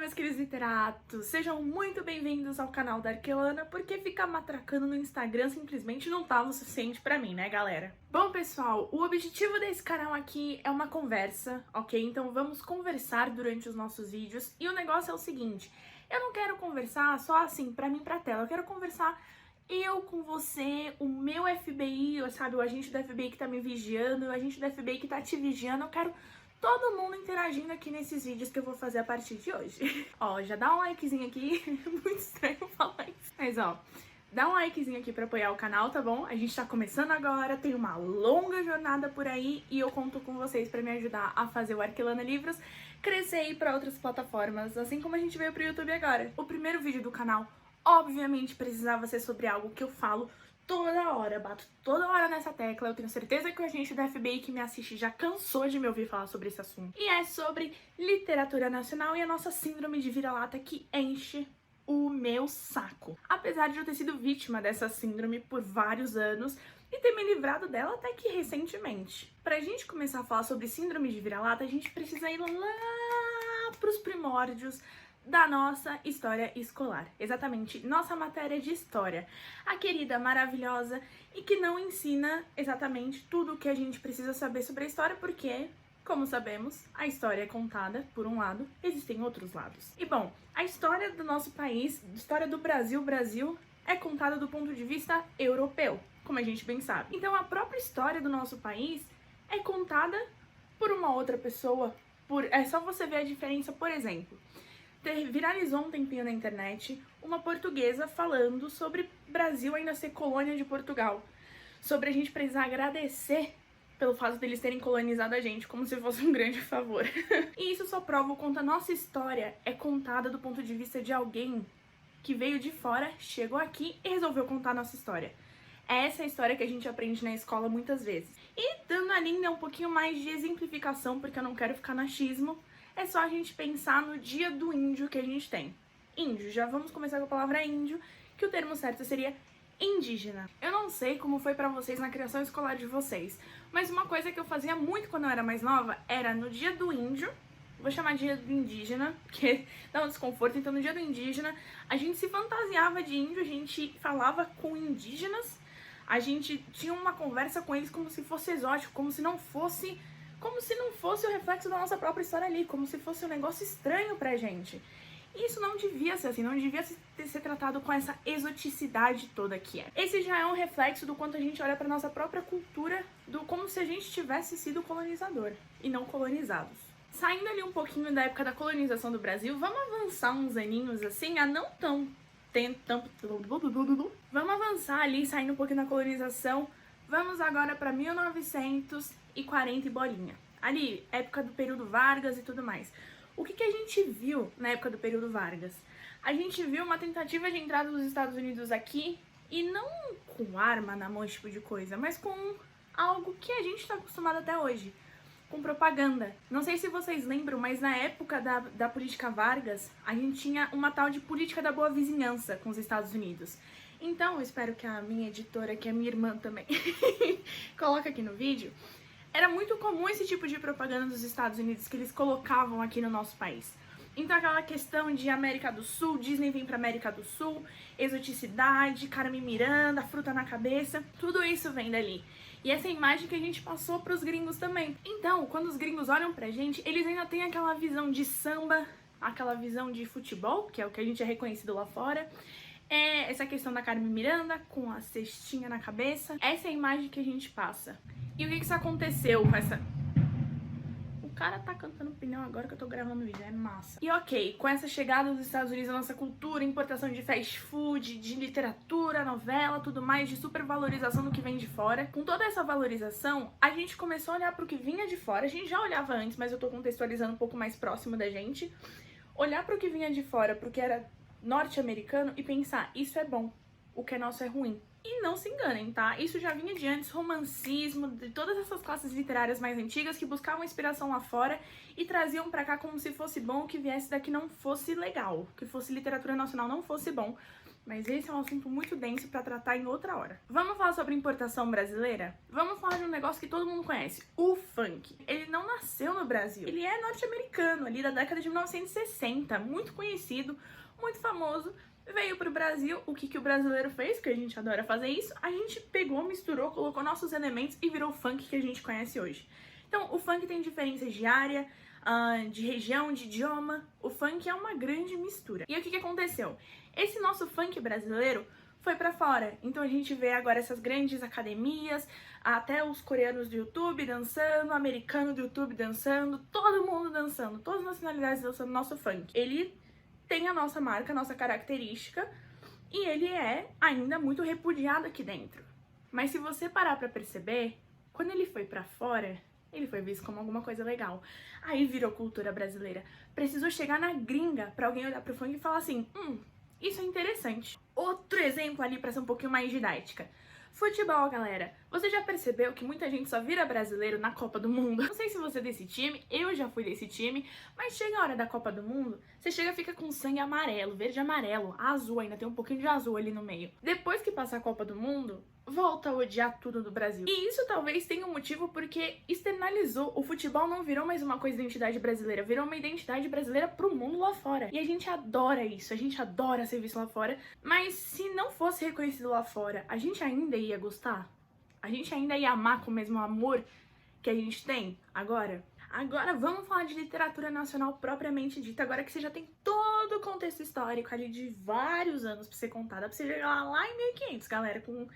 meus queridos literatos! Sejam muito bem-vindos ao canal da Arquelana, porque ficar matracando no Instagram simplesmente não tava o suficiente pra mim, né, galera? Bom, pessoal, o objetivo desse canal aqui é uma conversa, ok? Então vamos conversar durante os nossos vídeos, e o negócio é o seguinte, eu não quero conversar só assim, pra mim, pra tela, eu quero conversar eu com você, o meu FBI, sabe, o agente do FBI que tá me vigiando, o agente do FBI que tá te vigiando, eu quero todo mundo interagindo aqui nesses vídeos que eu vou fazer a partir de hoje. Ó, já dá um likezinho aqui, muito estranho falar isso. Mas ó, dá um likezinho aqui pra apoiar o canal, tá bom? A gente tá começando agora, tem uma longa jornada por aí e eu conto com vocês pra me ajudar a fazer o Arquelana Livros crescer e ir pra outras plataformas, assim como a gente veio pro YouTube agora. O primeiro vídeo do canal, obviamente, precisava ser sobre algo que eu falo toda hora, bato toda hora nessa tecla. Eu tenho certeza que o agente da FBI que me assiste já cansou de me ouvir falar sobre esse assunto. E é sobre literatura nacional e a nossa síndrome de vira-lata que enche o meu saco. Apesar de eu ter sido vítima dessa síndrome por vários anos e ter me livrado dela até que recentemente. Pra gente começar a falar sobre síndrome de vira-lata, a gente precisa ir lá pros primórdios da nossa história escolar. Exatamente, nossa matéria de história. A querida, maravilhosa e que não ensina exatamente tudo o que a gente precisa saber sobre a história, porque, como sabemos, a história é contada por um lado, existem outros lados. E bom, a história do nosso país, a história do Brasil é contada do ponto de vista europeu, como a gente bem sabe. Então a própria história do nosso país é contada por uma outra pessoa. É só você ver a diferença, por exemplo. Viralizou um tempinho na internet uma portuguesa falando sobre Brasil ainda ser colônia de Portugal, sobre a gente precisar agradecer pelo fato deles terem colonizado a gente, como se fosse um grande favor. E isso só prova o quanto a nossa história é contada do ponto de vista de alguém que veio de fora, chegou aqui e resolveu contar a nossa história. Essa é a história que a gente aprende na escola muitas vezes. E dando ainda um pouquinho mais de exemplificação, porque eu não quero ficar no achismo, é só a gente pensar no dia do índio que a gente tem. Índio, já vamos começar com a palavra índio, que o termo certo seria indígena. Eu não sei como foi pra vocês na criação escolar de vocês, mas uma coisa que eu fazia muito quando eu era mais nova era no dia do índio, vou chamar de dia do indígena, porque dá um desconforto, então no dia do indígena a gente se fantasiava de índio, a gente falava com indígenas, a gente tinha uma conversa com eles como se fosse exótico, como se não fosse o reflexo da nossa própria história ali, como se fosse um negócio estranho pra gente. E isso não devia ser assim, não devia ser tratado com essa exoticidade toda que é. Esse já é um reflexo do quanto a gente olha pra nossa própria cultura, como se a gente tivesse sido colonizador e não colonizados. Saindo ali um pouquinho da época da colonização do Brasil, vamos avançar uns aninhos assim, vamos avançar ali, saindo um pouquinho da colonização. Vamos agora pra 1940 e bolinha. Ali, época do período Vargas e tudo mais. O que a gente viu na época do período Vargas? A gente viu uma tentativa de entrada dos Estados Unidos aqui, e não com arma na mão, esse tipo de coisa, mas com algo que a gente tá acostumado até hoje, com propaganda. Não sei se vocês lembram, mas na época da política Vargas, a gente tinha uma tal de política da boa vizinhança com os Estados Unidos. Então, eu espero que a minha editora, que é minha irmã também, coloque aqui no vídeo. Era muito comum esse tipo de propaganda dos Estados Unidos que eles colocavam aqui no nosso país. Então aquela questão de América do Sul, Disney vem pra América do Sul, exoticidade, Carmen Miranda, fruta na cabeça, tudo isso vem dali. E essa imagem que a gente passou pros gringos também. Então, quando os gringos olham pra gente, eles ainda têm aquela visão de samba, aquela visão de futebol, que é o que a gente é reconhecido lá fora. Essa questão da Carmen Miranda com a cestinha na cabeça. Essa é a imagem que a gente passa. E o que isso aconteceu com essa... O cara tá cantando pneu agora que eu tô gravando o vídeo, é massa. E ok, com essa chegada dos Estados Unidos à nossa cultura, importação de fast food, de literatura, novela, tudo mais, de supervalorização do que vem de fora. Com toda essa valorização, a gente começou a olhar pro que vinha de fora. A gente já olhava antes, mas eu tô contextualizando um pouco mais próximo da gente. Olhar pro que vinha de fora, pro que era norte-americano e pensar, isso é bom, o que é nosso é ruim. E não se enganem, tá? Isso já vinha de antes, romancismo, de todas essas classes literárias mais antigas que buscavam inspiração lá fora e traziam pra cá como se fosse bom, o que viesse daqui não fosse legal, que fosse literatura nacional não fosse bom, Mas esse é um assunto muito denso pra tratar em outra hora. Vamos falar sobre importação brasileira? Vamos falar de um negócio que todo mundo conhece, o funk. Ele não nasceu no Brasil, ele é norte-americano, ali da década de 1960, muito conhecido, muito famoso. Veio pro Brasil, o que o brasileiro fez, que a gente adora fazer isso, a gente pegou, misturou, colocou nossos elementos e virou o funk que a gente conhece hoje. Então, o funk tem diferenças de área, de região, de idioma. O funk é uma grande mistura. E o que aconteceu? Esse nosso funk brasileiro foi pra fora. Então a gente vê agora essas grandes academias, até os coreanos do YouTube dançando, americano do YouTube dançando, todo mundo dançando, todas as nacionalidades dançando nosso funk. Ele tem a nossa marca, a nossa característica, e ele é ainda muito repudiado aqui dentro. Mas se você parar pra perceber, quando ele foi pra fora, ele foi visto como alguma coisa legal. Aí virou cultura brasileira. Precisou chegar na gringa pra alguém olhar pro funk e falar assim, isso é interessante. Outro exemplo ali pra ser um pouquinho mais didática. Futebol, galera. Você já percebeu que muita gente só vira brasileiro na Copa do Mundo? Não sei se você é desse time, eu já fui desse time, mas chega a hora da Copa do Mundo, você chega e fica com sangue amarelo, verde e amarelo, azul ainda, tem um pouquinho de azul ali no meio. Depois que passar a Copa do Mundo, volta a odiar tudo do Brasil. E isso talvez tenha um motivo porque externalizou. O futebol não virou mais uma coisa de identidade brasileira, virou uma identidade brasileira pro mundo lá fora. E a gente adora isso, a gente adora ser visto lá fora. Mas se não fosse reconhecido lá fora, a gente ainda ia gostar? A gente ainda ia amar com o mesmo amor que a gente tem agora? Agora vamos falar de literatura nacional propriamente dita, agora que você já tem todo o contexto histórico ali de vários anos pra ser contado. Dá pra você chegar lá em 1500, galera, com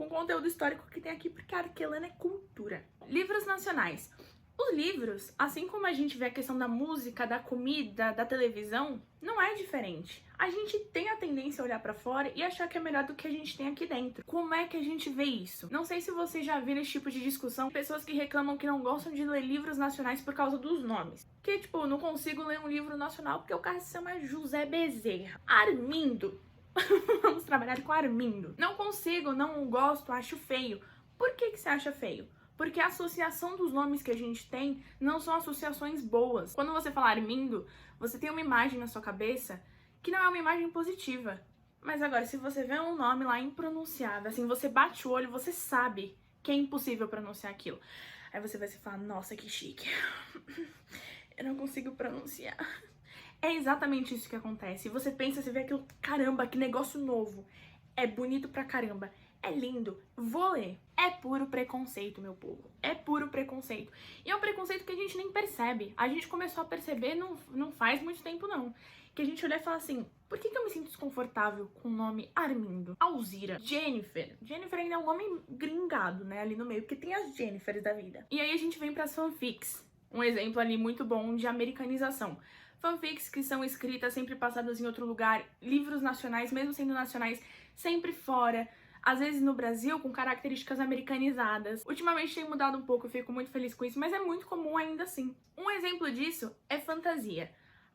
conteúdo histórico que tem aqui, porque a Arquelana é cultura. Livros nacionais. Os livros, assim como a gente vê a questão da música, da comida, da televisão, não é diferente. A gente tem a tendência a olhar pra fora e achar que é melhor do que a gente tem aqui dentro. Como é que a gente vê isso? Não sei se vocês já viram esse tipo de discussão, pessoas que reclamam que não gostam de ler livros nacionais por causa dos nomes. Que, tipo, não consigo ler um livro nacional porque o cara se chama José Bezerra. Armindo. Vamos trabalhar com Armindo. Não consigo, não gosto, acho feio. Por que você acha feio? Porque a associação dos nomes que a gente tem não são associações boas. Quando você fala Armindo, você tem uma imagem na sua cabeça que não é uma imagem positiva. Mas agora, se você vê um nome lá impronunciável, assim, você bate o olho, você sabe que é impossível pronunciar aquilo. Aí você vai se falar, nossa, que chique. Eu não consigo pronunciar. É exatamente isso que acontece. Você pensa, você vê aquilo, caramba, que negócio novo. É bonito pra caramba. É lindo. Vou ler. É puro preconceito, meu povo. É puro preconceito. E é um preconceito que a gente nem percebe. A gente começou a perceber não faz muito tempo, não. Que a gente olha e fala assim, por que eu me sinto desconfortável com o nome Armindo, Alzira, Jennifer? Jennifer ainda é um nome gringado, né, ali no meio, porque tem as Jennifers da vida. E aí a gente vem pras fanfics. Um exemplo ali muito bom de americanização. Fanfics que são escritas, sempre passadas em outro lugar, livros nacionais, mesmo sendo nacionais, sempre fora, às vezes no Brasil, com características americanizadas. Ultimamente tem mudado um pouco, eu fico muito feliz com isso, mas é muito comum ainda assim. Um exemplo disso é fantasia.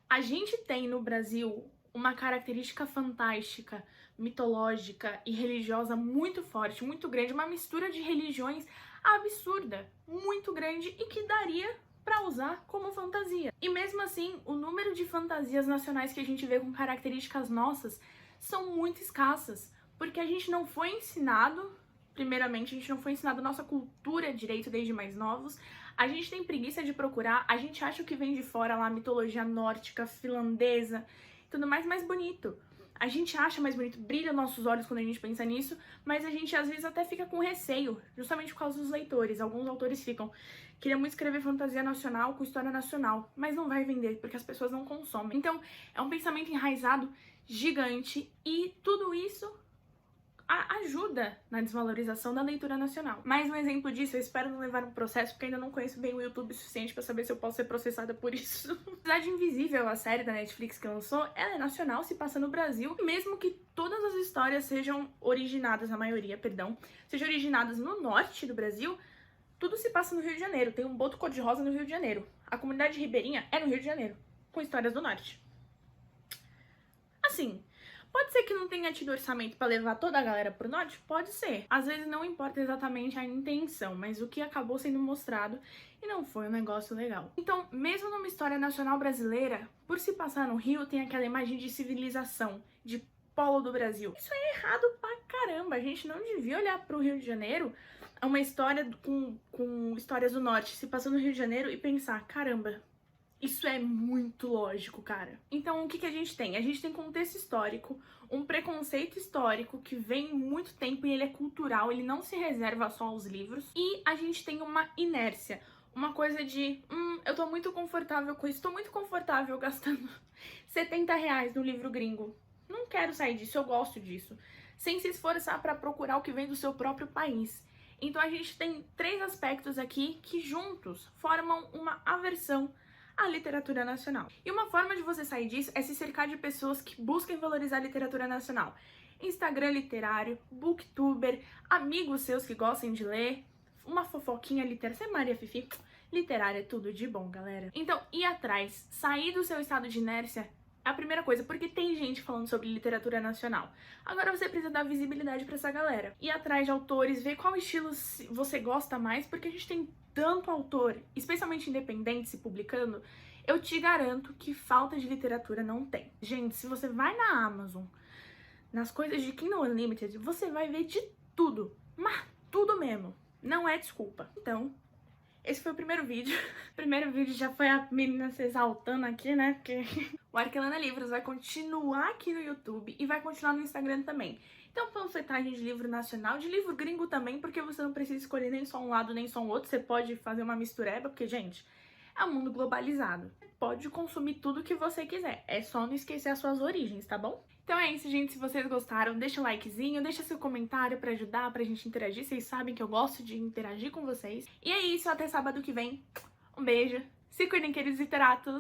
A gente tem no Brasil uma característica fantástica, mitológica e religiosa muito forte, muito grande, uma mistura de religiões absurda, muito grande e que daria para usar como fantasia. E mesmo assim, o número de fantasias nacionais que a gente vê com características nossas são muito escassas, porque a gente não foi ensinado, primeiramente, a gente não foi ensinado nossa cultura direito desde mais novos, a gente tem preguiça de procurar, a gente acha que vem de fora lá, mitologia nórdica, finlandesa, tudo mais bonito. A gente acha mais bonito, brilha nossos olhos quando a gente pensa nisso, mas a gente às vezes até fica com receio, justamente por causa dos leitores. Alguns autores ficam, queria muito escrever fantasia nacional com história nacional, mas não vai vender, porque as pessoas não consomem. Então, é um pensamento enraizado gigante e tudo isso ajuda na desvalorização da leitura nacional. Mais um exemplo disso, eu espero não levar um processo, porque ainda não conheço bem o YouTube o suficiente pra saber se eu posso ser processada por isso. Cidade Invisível, a série da Netflix que lançou, ela é nacional, se passa no Brasil, mesmo que todas as histórias sejam originadas, a maioria, perdão, sejam originadas no norte do Brasil, tudo se passa no Rio de Janeiro. Tem um boto cor-de-rosa no Rio de Janeiro. A comunidade ribeirinha é no Rio de Janeiro, com histórias do norte. Assim, pode ser que não tenha tido orçamento pra levar toda a galera pro norte? Pode ser. Às vezes não importa exatamente a intenção, mas o que acabou sendo mostrado e não foi um negócio legal. Então, mesmo numa história nacional brasileira, por se passar no Rio, tem aquela imagem de civilização, de polo do Brasil. Isso é errado pra caramba. A gente não devia olhar pro Rio de Janeiro, uma história com histórias do norte se passando no Rio de Janeiro e pensar, caramba, isso é muito lógico, cara. Então, o que a gente tem? A gente tem contexto histórico, um preconceito histórico que vem muito tempo e ele é cultural, ele não se reserva só aos livros. E a gente tem uma inércia, uma coisa de, eu tô muito confortável com isso, tô muito confortável gastando R$ 70 no livro gringo. Não quero sair disso, eu gosto disso. Sem se esforçar pra procurar o que vem do seu próprio país. Então a gente tem 3 aspectos aqui que juntos formam uma aversão à literatura nacional. E uma forma de você sair disso é se cercar de pessoas que busquem valorizar a literatura nacional. Instagram literário, booktuber, amigos seus que gostem de ler, uma fofoquinha literária. Você é Maria Fifi? Literária é tudo de bom, galera. Então, ir atrás, sair do seu estado de inércia é a primeira coisa, porque tem gente falando sobre literatura nacional. Agora você precisa dar visibilidade pra essa galera. Ir atrás de autores, ver qual estilo você gosta mais, porque a gente tem tanto autor, especialmente independente, se publicando, eu te garanto que falta de literatura não tem. Gente, se você vai na Amazon, nas coisas de Kindle Unlimited, você vai ver de tudo, mas tudo mesmo. Não é desculpa. Então, esse foi o primeiro vídeo. O primeiro vídeo já foi a menina se exaltando aqui, né? Porque o Arquelana Livros vai continuar aqui no YouTube e vai continuar no Instagram também. Então, panfletagem de livro nacional, de livro gringo também, porque você não precisa escolher nem só um lado, nem só um outro. Você pode fazer uma mistureba, porque, gente, é um mundo globalizado. Você pode consumir tudo que você quiser. É só não esquecer as suas origens, tá bom? Então é isso, gente. Se vocês gostaram, deixa um likezinho, deixa seu comentário pra ajudar, pra gente interagir. Vocês sabem que eu gosto de interagir com vocês. E é isso, até sábado que vem. Um beijo. Se cuidem, queridos literatos.